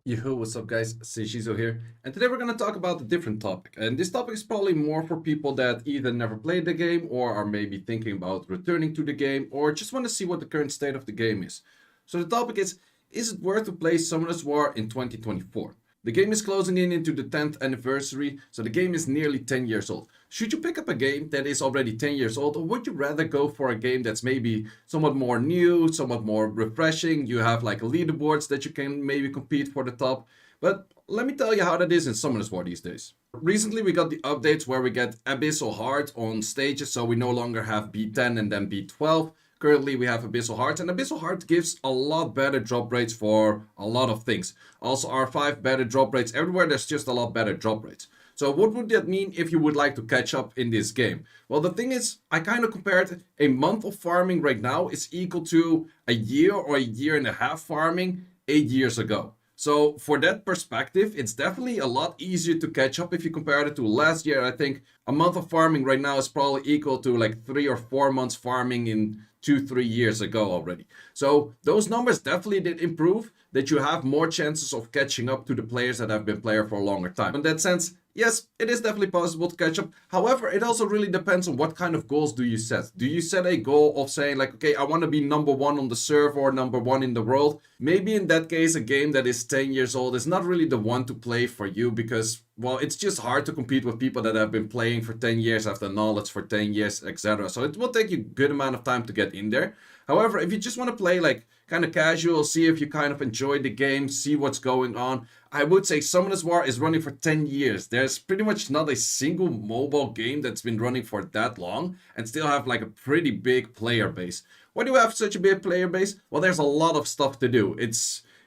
Yo, what's up guys, Seiishizo here, and today we're going to talk about a different topic, and this topic is probably more for people that either never played the game or are maybe thinking about returning to the game or just want to see what the current state of the game is. So the topic is it worth to play Summoner's War in 2024? The game is closing in into the 10th anniversary, so the game is nearly 10 years old. Should you pick up a game that is already 10 years old, or would you rather go for a game that's maybe somewhat more new, somewhat more refreshing? You have like leaderboards that you can maybe compete for the top. But let me tell you how that is in Summoners War these days. Recently we got the updates where we get Abyssal Heart on stages, so we no longer have B10 and then B12. Currently we have Abyssal Heart, and Abyssal Heart gives a lot better drop rates for a lot of things. Also R5 better drop rates, everywhere there's just a lot better drop rates. So what would that mean if you would like to catch up in this game? Well, the thing is, I kind of compared a month of farming right now is equal to a year or a year and a half farming 8 years ago. So for that perspective, it's definitely a lot easier to catch up if you compare it to last year. I think a month of farming right now is probably equal to like 3 or 4 months farming in 2-3 years ago already. So those numbers definitely did improve, that you have more chances of catching up to the players that have been player for a longer time. In that sense, yes, it is definitely possible to catch up. However, it also really depends on what kind of goals do you set. Do you set a goal of saying like, okay, I want to be number 1 on the server or number 1 in the world? Maybe in that case, a game that is 10 years old is not really the one to play for you because, well, it's just hard to compete with people that have been playing for 10 years, have the knowledge for 10 years, etc. So it will take you a good amount of time to get in there. However, if you just want to play like kind of casual, see if you kind of enjoy the game, see what's going on, I would say Summoners War is running for 10 years. There's pretty much not a single mobile game that's been running for that long and still have like a pretty big player base. Why do you have such a big player base? Well, there's a lot of stuff to do.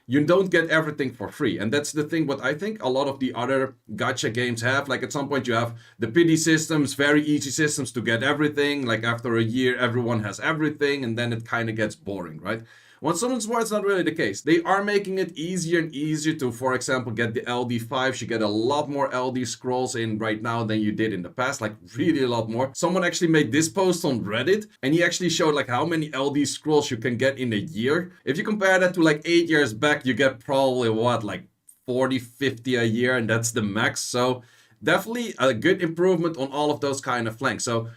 You don't get everything for free, and that's the thing what I think a lot of the other gacha games have. Like at some point you have the pity systems, very easy systems to get everything. Like after a year everyone has everything, and then it kind of gets boring, right? When Summoners War, it's not really the case. They are making it easier and easier to, for example, get the LD5s. You get a lot more LD scrolls in right now than you did in the past, like really a lot more. Someone actually made this post on Reddit, and he actually showed like how many LD scrolls you can get in a year. If you compare that to like 8 years back, you get probably what, like 40, 50 a year, and that's the max. So definitely a good improvement on all of those kind of flanks. So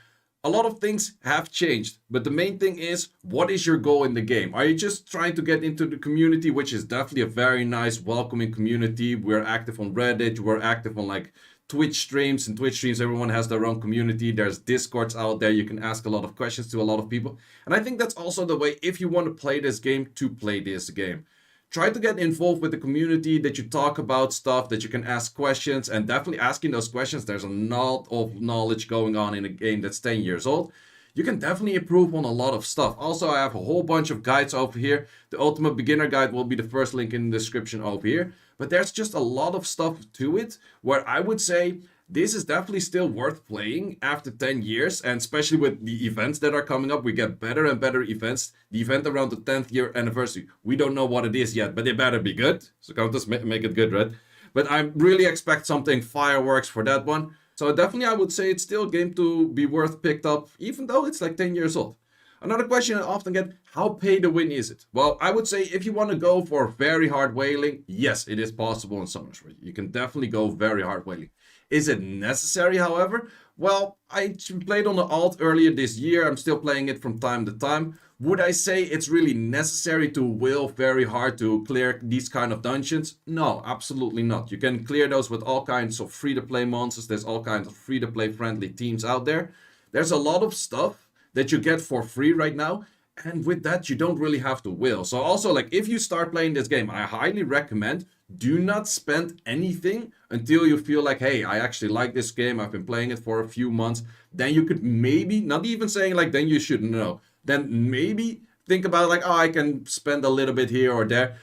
a lot of things have changed, but the main thing is, what is your goal in the game? Are you just trying to get into the community, which is definitely a very nice, welcoming community? We're active on Reddit, we're active on like Twitch streams. In Twitch streams, everyone has their own community. There's Discords out there. You can ask a lot of questions to a lot of people. And I think that's also the way, if you want to play this game, to play this game. Try to get involved with the community, that you talk about stuff, that you can ask questions, and definitely asking those questions. There's a lot of knowledge going on in a game that's 10 years old. You can definitely improve on a lot of stuff. Also, I have a whole bunch of guides over here. The Ultimate Beginner Guide will be the first link in the description over here. But there's just a lot of stuff to it where I would say this is definitely still worth playing after 10 years, and especially with the events that are coming up. We get better and better events. The event around the 10th year anniversary, we don't know what it is yet, but it better be good. So counters make it good, right? But I really expect something fireworks for that one. So definitely I would say it's still a game to be worth picked up, even though it's like 10 years old. Another question I often get, how pay to win is it? Well, I would say if you want to go for very hard whaling, yes, it is possible in Summoners War. You can definitely go very hard whaling. Is it necessary, however? Well, I played on the alt earlier this year. I'm still playing it from time to time. Would I say it's really necessary to whale very hard to clear these kind of dungeons? No, absolutely not. You can clear those with all kinds of free-to-play monsters. There's all kinds of free-to-play friendly teams out there. There's a lot of stuff that you get for free right now. And with that, you don't really have to whale. So also, like, if you start playing this game, I highly recommend do not spend anything until you feel like, hey, I actually like this game. I've been playing it for a few months. Then you could maybe, not even saying like, then you should know. Then maybe think about like, oh, I can spend a little bit here or there.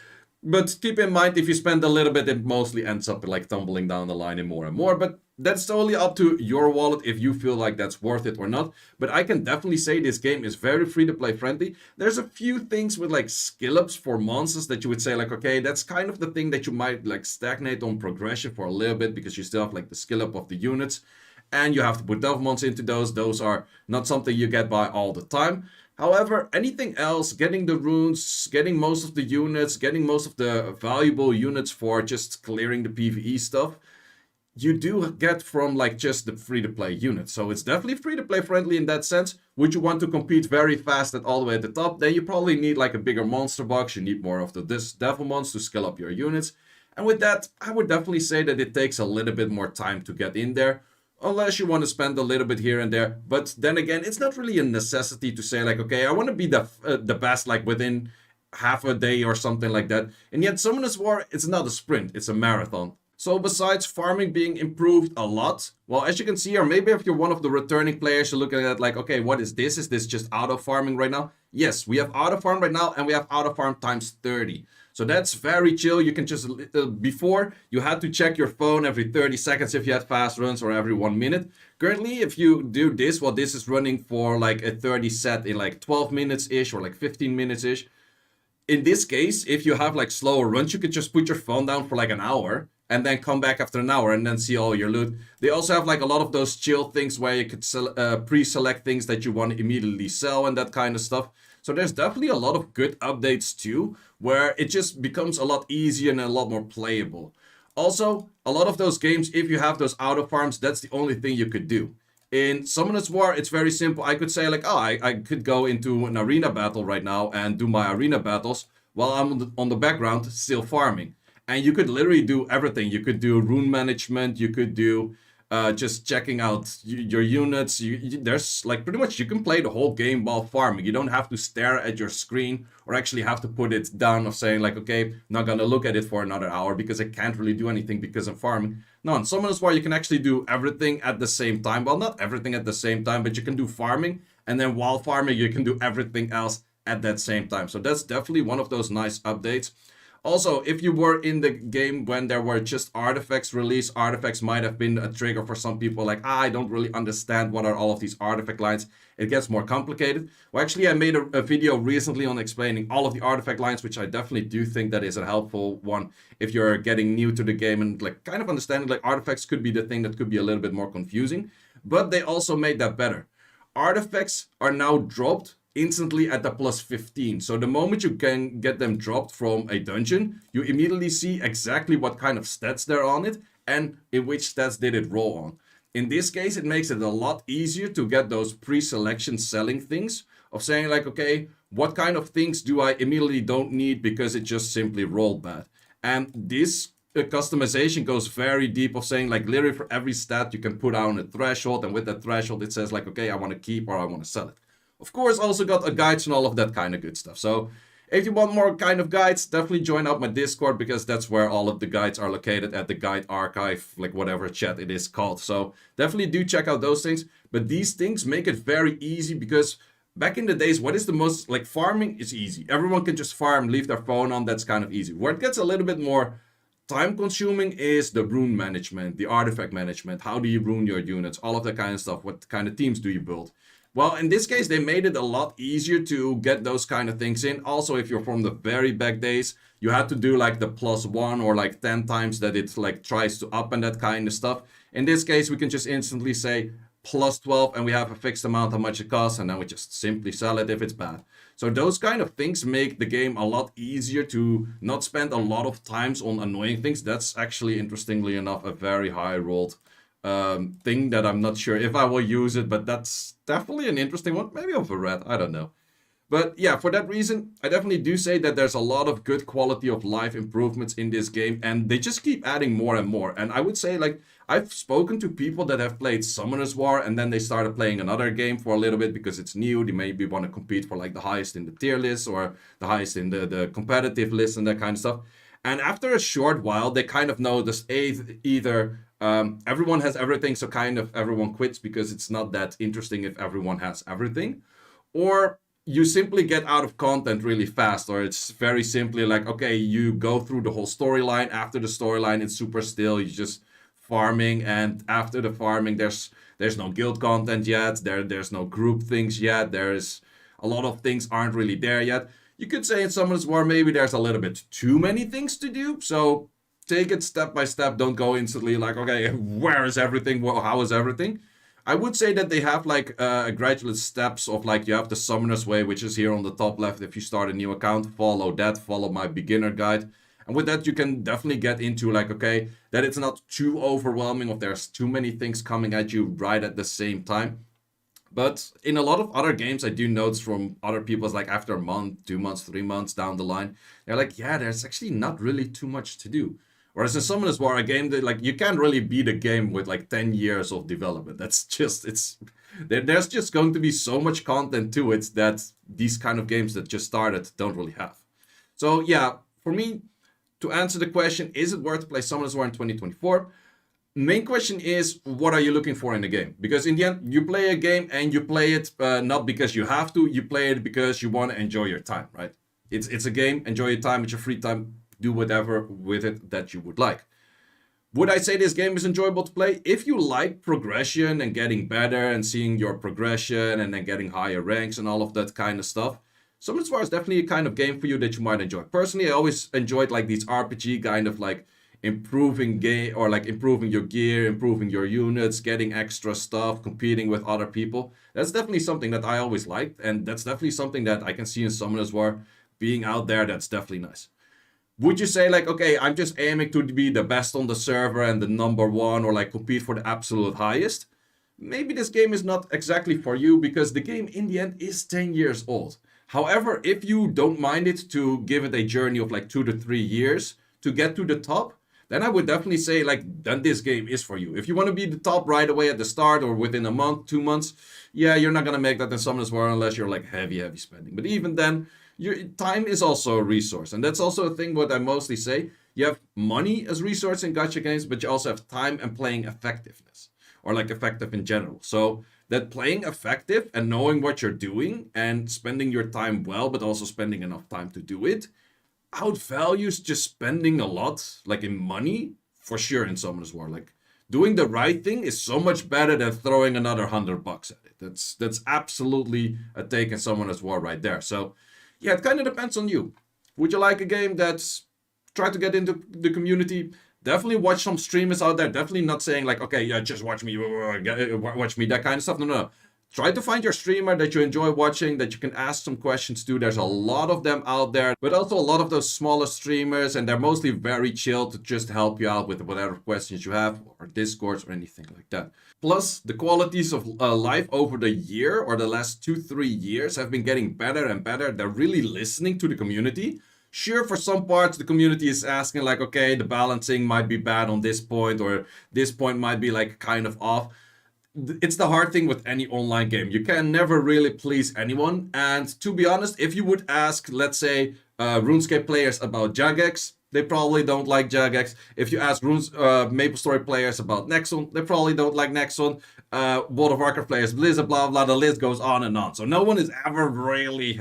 But keep in mind, if you spend a little bit, it mostly ends up like tumbling down the line and more and more. But that's totally up to your wallet if you feel like that's worth it or not. But I can definitely say this game is very free-to-play friendly. There's a few things with like skill ups for monsters that you would say like, okay, that's kind of the thing that you might like stagnate on progression for a little bit because you still have like the skill up of the units. and you have to put Devmons into those. Those are not something you get by all the time. However, anything else, getting the runes, getting most of the units, getting most of the valuable units for just clearing the PvE stuff, you do get from like just the free-to-play units. So it's definitely free-to-play friendly in that sense. Would you want to compete very fast at all the way at the top? Then you probably need like a bigger monster box. You need more of the Devilmons to scale up your units. And with that, I would definitely say that it takes a little bit more time to get in there. Unless you want to spend a little bit here and there. But then again, it's not really a necessity to say like, okay, I want to be the best like within half a day or something like that. And yet Summoners War, it's not a sprint, it's a marathon. So besides farming being improved a lot, well, as you can see here, maybe if you're one of the returning players, you're looking at like, okay, what is this? Is this just auto farming right now? Yes, we have auto farm right now, and we have auto farm times 30. So that's very chill. You can just, before, you had to check your phone every 30 seconds if you had fast runs, or every 1 minute. Currently, if you do this, well, this is running for like a 30 set in like 12 minutes-ish or like 15 minutes-ish. In this case, if you have like slower runs, you could just put your phone down for like an hour and then come back after an hour and then see all your loot. They also have like a lot of those chill things where you could pre-select things that you want to immediately sell and that kind of stuff. So there's definitely a lot of good updates too, where it just becomes a lot easier and a lot more playable. Also, a lot of those games, if you have those auto farms, that's the only thing you could do. In Summoners War, it's very simple. I could say like, oh, I could go into an arena battle right now and do my arena battles while I'm on the background still farming. And you could literally do everything. You could do rune management. You could do just checking out your units. There's like pretty much you can play the whole game while farming. You don't have to stare at your screen or actually have to put it down of saying like, okay, I'm not gonna look at it for another hour because I can't really do anything because I'm farming. No, in Summoners War you can actually do everything at the same time. Well, not everything at the same time, but you can do farming, and then while farming you can do everything else at that same time. So that's definitely one of those nice updates. Also, if you were in the game when there were just artifacts released, artifacts might have been a trigger for some people like, I don't really understand what are all of these artifact lines. It gets more complicated. Well, actually, I made a video recently on explaining all of the artifact lines, which I definitely do think that is a helpful one if you're getting new to the game and like kind of understanding like artifacts could be the thing that could be a little bit more confusing. But they also made that better. Artifacts are now dropped instantly at the plus 15. So the moment you can get them dropped from a dungeon, you immediately see exactly what kind of stats they're on it and in which stats did it roll on. In this case, it makes it a lot easier to get those pre-selection selling things of saying like, okay, what kind of things do I immediately don't need because it just simply rolled bad. And this customization goes very deep of saying like literally for every stat you can put down a threshold, and with that threshold it says like, okay, I want to keep or I want to sell it. Of course, also got a guides and all of that kind of good stuff. So if you want more kind of guides, definitely join up my Discord, because that's where all of the guides are located, at the guide archive, like whatever chat it is called. So definitely do check out those things. But these things make it very easy, because back in the days, what is the most, like farming is easy. Everyone can just farm, leave their phone on, that's kind of easy. Where it gets a little bit more time consuming is the rune management, the artifact management. How do you rune your units? All of that kind of stuff. What kind of teams do you build? Well, in this case, they made it a lot easier to get those kind of things in. Also, if you're from the very back days, you had to do like the +1 or like 10 times that it like tries to up and that kind of stuff. In this case, we can just instantly say +12 and we have a fixed amount how much it costs, and then we just simply sell it if it's bad. So those kind of things make the game a lot easier to not spend a lot of times on annoying things. That's actually, interestingly enough, a very high rolled thing that I'm not sure if I will use it, but that's definitely an interesting one. Maybe overread, I don't know. But yeah, for that reason, I definitely do say that there's a lot of good quality of life improvements in this game, and they just keep adding more and more. And I would say, like, I've spoken to people that have played Summoners War, and then they started playing another game for a little bit because it's new. They maybe want to compete for like the highest in the tier list or the highest in the competitive list and that kind of stuff. And after a short while, they kind of notice either everyone has everything, so kind of everyone quits because it's not that interesting if everyone has everything. Or you simply get out of content really fast, or it's very simply like, okay, you go through the whole storyline. After the storyline, it's super still. You just farming, and after the farming, there's no guild content yet. There's no group things yet. There's a lot of things aren't really there yet. You could say in Summoners War, maybe there's a little bit too many things to do. So take it step by step. Don't go instantly like, okay, where is everything? How is everything? I would say that they have like gradual steps of like you have the summoner's way, which is here on the top left. If you start a new account, follow that, follow my beginner guide. And with that, you can definitely get into like, okay, that it's not too overwhelming if there's too many things coming at you right at the same time. But in a lot of other games, I do notice from other people, it's like after a month, 2 months, 3 months down the line, they're like, yeah, there's actually not really too much to do. Whereas in Summoners War, a game that like you can't really beat a game with like 10 years of development. That's just there's just going to be so much content to it that these kind of games that just started don't really have. So yeah, for me, to answer the question, is it worth to play Summoners War in 2024? Main question is, what are you looking for in the game? Because in the end, you play a game and you play it not because you have to, you play it because you want to enjoy your time, right? It's a game, enjoy your time, it's your free time, do whatever with it that you would like. Would I say this game is enjoyable to play? If you like progression and getting better and seeing your progression and then getting higher ranks and all of that kind of stuff, Summoners War is definitely a kind of game for you that you might enjoy. Personally, I always enjoyed like these RPG kind of like improving game or like improving your gear, improving your units, getting extra stuff, competing with other people. That's definitely something that I always liked, and that's definitely something that I can see in Summoners War being out there. That's definitely nice. Would you say like, okay, I'm just aiming to be the best on the server and the number one or like compete for the absolute highest? Maybe this game is not exactly for you because the game in the end is 10 years old. However, if you don't mind it to give it a journey of like 2 to 3 years to get to the top, then I would definitely say like then this game is for you. If you want to be the top right away at the start or within a month, 2 months, yeah, you're not gonna make that in Summoners War unless you're like heavy spending. But even then, your time is also a resource, and that's also a thing what I mostly say. You have money as resource in gacha games, but you also have time and playing effectiveness, or like effective in general. So that playing effective and knowing what you're doing and spending your time well, but also spending enough time to do it, outvalues just spending a lot, like in money, for sure in Summoners War. Like doing the right thing is so much better than throwing another $100 at it. That's absolutely a take in Summoners War right there. So yeah, it kind of depends on you. Would you like a game that's try to get into the community? Definitely watch some streamers out there. Definitely not saying like, okay, yeah, just watch me, that kind of stuff. No. Try to find your streamer that you enjoy watching, that you can ask some questions to. There's a lot of them out there, but also a lot of those smaller streamers, and they're mostly very chill to just help you out with whatever questions you have, or Discords or anything like that. Plus, the qualities of life over the year or the last 2-3 years have been getting better and better. They're really listening to the community. Sure, for some parts, the community is asking like, okay, the balancing might be bad on this point, or this point might be like kind of off. It's the hard thing with any online game. You can never really please anyone. And to be honest, if you would ask, let's say, RuneScape players about Jagex, they probably don't like Jagex. If you ask MapleStory players about Nexon, they probably don't like Nexon. World of Warcraft players, Blizzard, blah, blah, the list goes on and on. So no one is ever really,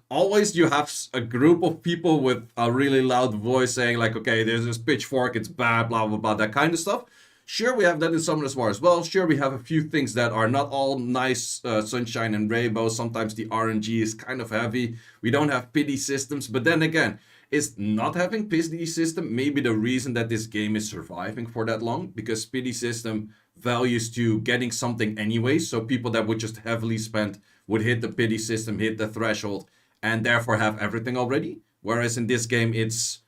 always you have a group of people with a really loud voice saying like, okay, there's this pitchfork, it's bad, blah, blah, blah, that kind of stuff. Sure, we have that in Summoners War as well. Sure, we have a few things that are not all nice sunshine and rainbows. Sometimes the RNG is kind of heavy. We don't have pity systems. But then again, is not having pity system maybe the reason that this game is surviving for that long? Because pity system values to getting something anyway. So people that would just heavily spend would hit the pity system, hit the threshold, and therefore have everything already. Whereas in this game, it's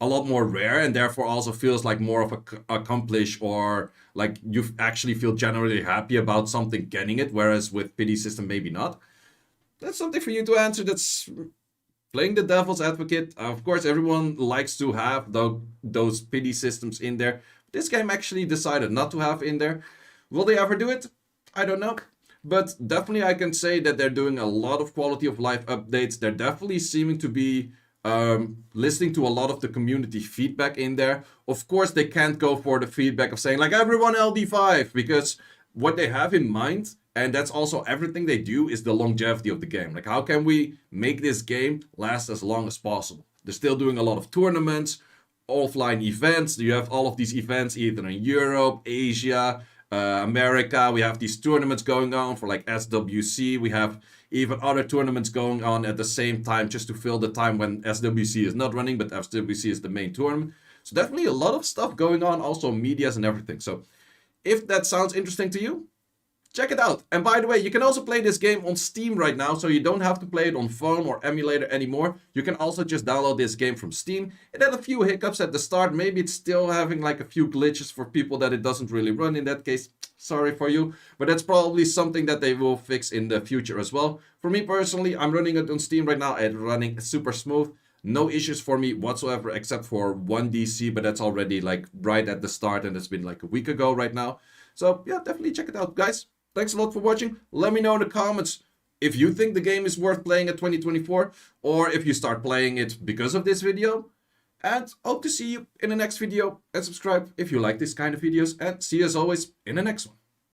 a lot more rare and therefore also feels like more of a accomplish, or like you actually feel generally happy about something getting it, whereas with pity system maybe not. That's something for you to answer. That's playing the devil's advocate. Of course, everyone likes to have those pity systems in there. This game actually decided not to have in there. Will they ever do it? I don't know. But definitely I can say that they're doing a lot of quality of life updates. They're definitely seeming to be listening to a lot of the community feedback in there. Of course, they can't go for the feedback of saying like everyone LD5, because what they have in mind, and that's also everything they do, is the longevity of the game. Like, how can we make this game last as long as possible? They're still doing a lot of tournaments, offline events. You have all of these events either in Europe, Asia, America. We have these tournaments going on for like SWC. We have even other tournaments going on at the same time just to fill the time when SWC is not running, but SWC is the main tournament. So definitely a lot of stuff going on, also medias and everything. So if that sounds interesting to you, check it out. And by the way, you can also play this game on Steam right now, so you don't have to play it on phone or emulator anymore. You can also just download this game from Steam. It had a few hiccups at the start. Maybe it's still having like a few glitches for people that it doesn't really run. In that case, sorry for you. But that's probably something that they will fix in the future as well. For me personally, I'm running it on Steam right now and running super smooth. No issues for me whatsoever except for one DC, but that's already like right at the start and it's been like a week ago right now. So yeah, definitely check it out, guys. Thanks a lot for watching. Let me know in the comments if you think the game is worth playing at 2024 or if you start playing it because of this video. And hope to see you in the next video and subscribe if you like this kind of videos, and see you as always in the next one.